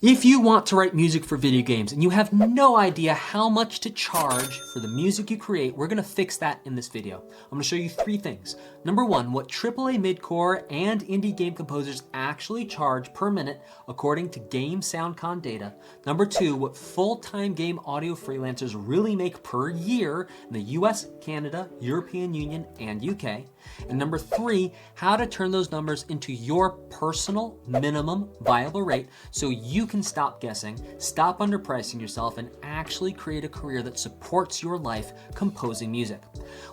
If you want to write music for video games and you have no idea how much to charge for the music you create, we're gonna fix that in this video. I'm gonna show you three things. Number one, what AAA, midcore, and indie game composers actually charge per minute according to GameSoundCon data. Number two, what full-time game audio freelancers really make per year in the US, Canada, European Union, and UK. And number three, how to turn those numbers into your personal minimum viable rate so you can stop guessing, stop underpricing yourself, and actually create a career that supports your life composing music.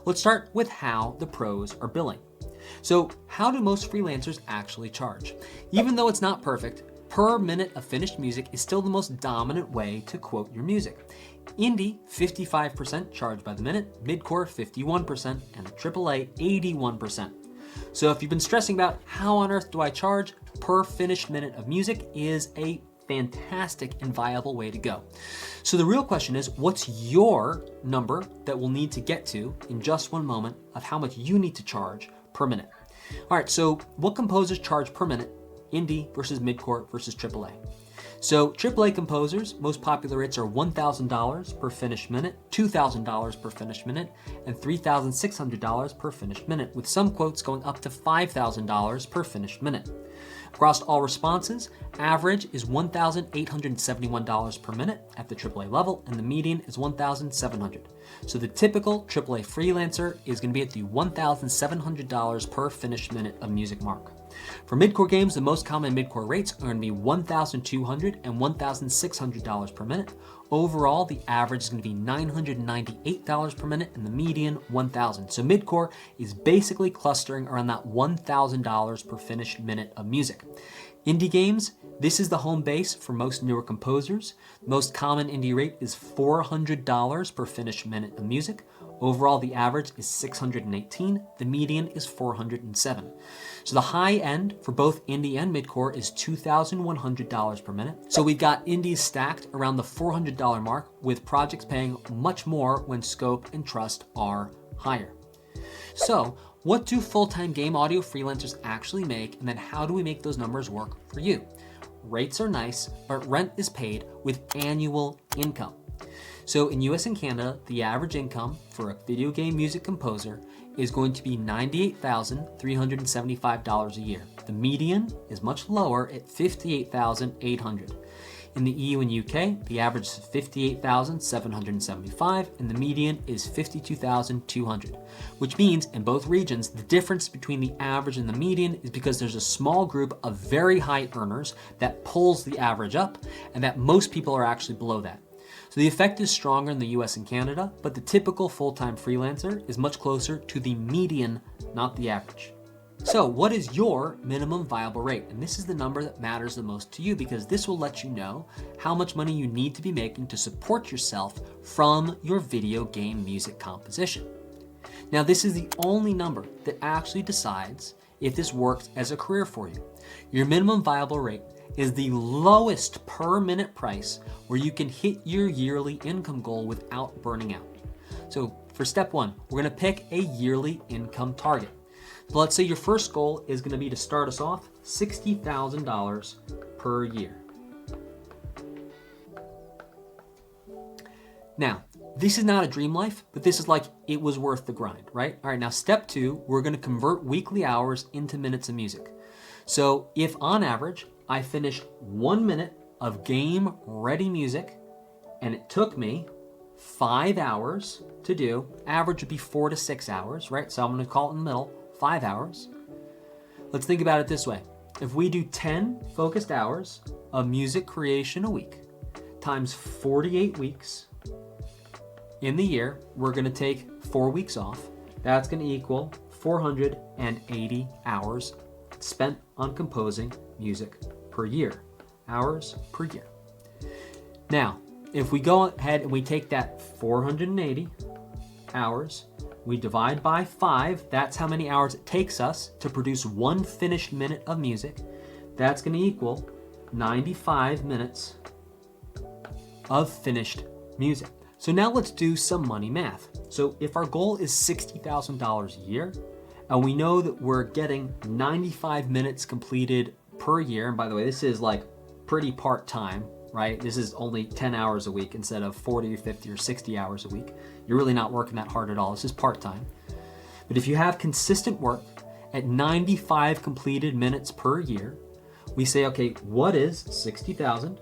Let's start with how the pros are billing. So how do most freelancers actually charge? Even though it's not perfect, per minute of finished music is still the most dominant way to quote your music. Indie, 55% charged by the minute, midcore 51%, and AAA 81%. So if you've been stressing about how on earth do I charge, per finished minute of music is a fantastic and viable way to go. So the real question is, what's your number that we'll need to get to in just one moment of how much you need to charge per minute? All right, so what composers charge per minute, indie versus midcore versus AAA? So AAA composers, most popular rates are $1,000 per finished minute, $2,000 per finished minute, and $3,600 per finished minute, with some quotes going up to $5,000 per finished minute. Across all responses, average is $1,871 per minute at the AAA level, and the median is $1,700. So the typical AAA freelancer is going to be at the $1,700 per finished minute of music mark. For midcore games, the most common midcore rates are going to be $1,200 and $1,600 per minute. Overall, the average is going to be $998 per minute and the median $1,000. So midcore is basically clustering around that $1,000 per finished minute of music. Indie games, this is the home base for most newer composers. The most common indie rate is $400 per finished minute of music. Overall, the average is $618. The median is $407. So the high end for both indie and midcore is $2,100 per minute. So we've got indies stacked around the $400 mark, with projects paying much more when scope and trust are higher. So what do full-time game audio freelancers actually make, and then how do we make those numbers work for you? Rates are nice, but rent is paid with annual income. So in US and Canada, the average income for a video game music composer is going to be $98,375 a year. The median is much lower at $58,800. In the EU and UK, the average is $58,775 and the median is $52,200, which means in both regions, the difference between the average and the median is because there's a small group of very high earners that pulls the average up, and that most people are actually below that. So the effect is stronger in the US and Canada, but the typical full-time freelancer is much closer to the median, not the average. So what is your minimum viable rate? And this is the number that matters the most to you, because this will let you know how much money you need to be making to support yourself from your video game music composition. Now, this is the only number that actually decides if this works as a career for you. Your minimum viable rate is the lowest per minute price where you can hit your yearly income goal without burning out. So for step one, we're gonna pick a yearly income target. So let's say your first goal is gonna be to start us off $60,000 per year. Now, this is not a dream life, but this is like it was worth the grind, right? All right, now step two, we're gonna convert weekly hours into minutes of music. So if on average, I finished 1 minute of game-ready music, and it took me 5 hours to do. Average would be 4 to 6 hours, right? So I'm gonna call it in the middle, 5 hours. Let's think about it this way. If we do 10 focused hours of music creation a week, times 48 weeks in the year, we're gonna take 4 weeks off. That's gonna equal 480 hours spent on composing music per year, hours per year. Now, if we go ahead and we take that 480 hours, we divide by 5, that's how many hours it takes us to produce 1 finished minute of music. That's gonna equal 95 minutes of finished music. So now let's do some money math. So if our goal is $60,000 a year, and we know that we're getting 95 minutes completed per year, and by the way, this is like pretty part-time, right? This is only 10 hours a week instead of 40 or 50 or 60 hours a week. You're really not working that hard at all. This is part-time. But if you have consistent work at 95 completed minutes per year, we say, okay, what is 60,000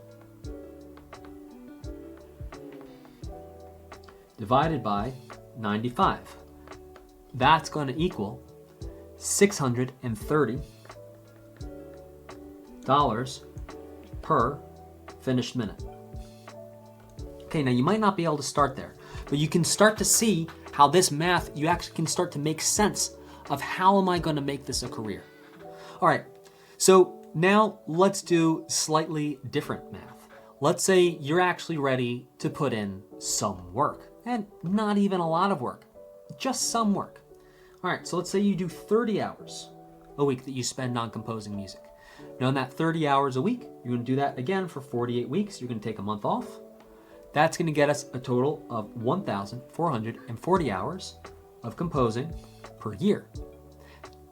divided by 95? That's going to equal $630 per finished minute. Okay, now you might not be able to start there, but you can start to see how this math, you actually can start to make sense of how am I going to make this a career. All right, so now let's do slightly different math. Let's say you're actually ready to put in some work, and not even a lot of work, just some work. All right, so let's say you do 30 hours a week that you spend on composing music. Now in that 30 hours a week, you're gonna do that again for 48 weeks. You're gonna take a month off. That's gonna get us a total of 1,440 hours of composing per year.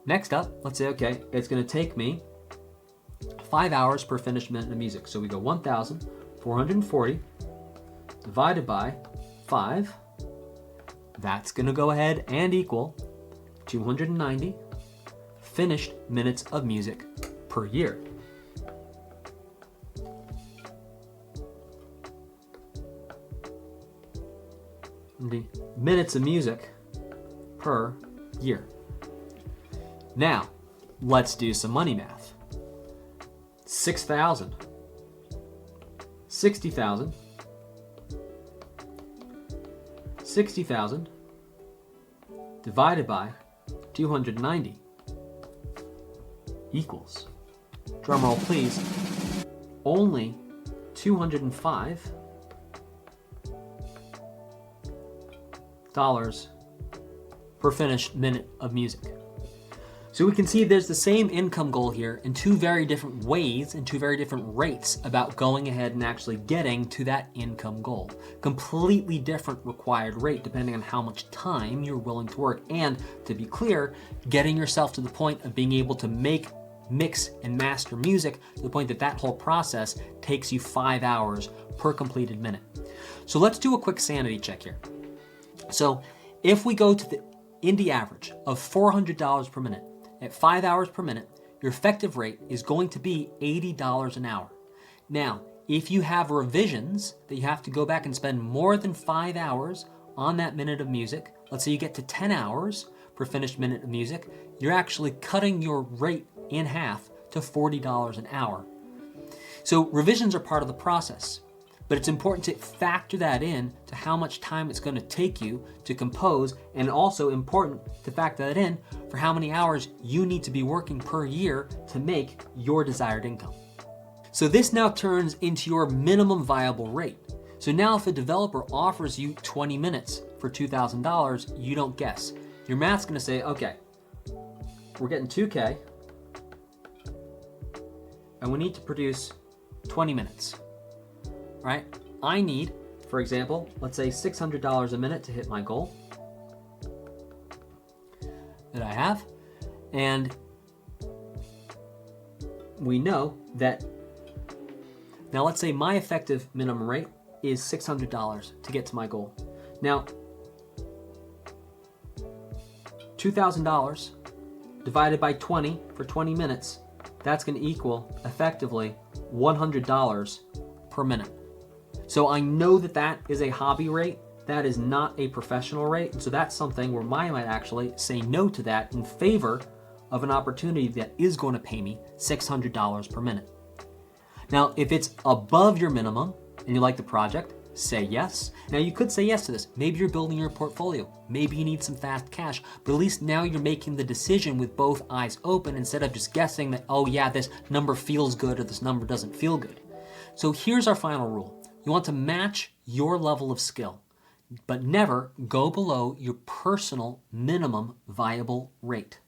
Next up, let's say, okay, it's gonna take me 5 hours per finished minute of music. So we go 1,440 divided by 5. That's gonna go ahead and equal 290 finished minutes of music per year. The minutes of music per year. Now, let's do some money math. 6,000, 60,000, 60,000 divided by 290 equals, drumroll please, only 205 dollars per finished minute of music. So we can see there's the same income goal here in two very different ways and two very different rates about going ahead and actually getting to that income goal. Completely different required rate depending on how much time you're willing to work, and to be clear, getting yourself to the point of being able to make, mix, and master music to the point that that whole process takes you 5 hours per completed minute. So let's do a quick sanity check here. So if we go to the indie average of $400 per minute, at 5 hours per minute, your effective rate is going to be $80 an hour. Now, if you have revisions that you have to go back and spend more than 5 hours on that minute of music, let's say you get to 10 hours per finished minute of music, you're actually cutting your rate in half to $40 an hour. So revisions are part of the process, but it's important to factor that in to how much time it's going to take you to compose, and also important to factor that in for how many hours you need to be working per year to make your desired income. So this now turns into your minimum viable rate. So now if a developer offers you 20 minutes for $2,000, you don't guess. Your math's going to say, okay, we're getting 2K, and we need to produce 20 minutes. Right? I need, for example, let's say $600 a minute to hit my goal that I have. And we know that, now let's say my effective minimum rate is $600 to get to my goal. Now, $2,000 divided by 20 for 20 minutes, that's going to equal effectively $100 per minute. So I know that that is a hobby rate. That is not a professional rate. And so that's something where I might actually say no to that in favor of an opportunity that is going to pay me $600 per minute. Now, if it's above your minimum and you like the project, say yes. Now you could say yes to this. Maybe you're building your portfolio. Maybe you need some fast cash, but at least now you're making the decision with both eyes open instead of just guessing that, oh yeah, this number feels good or this number doesn't feel good. So here's our final rule. You want to match your level of skill, but never go below your personal minimum viable rate.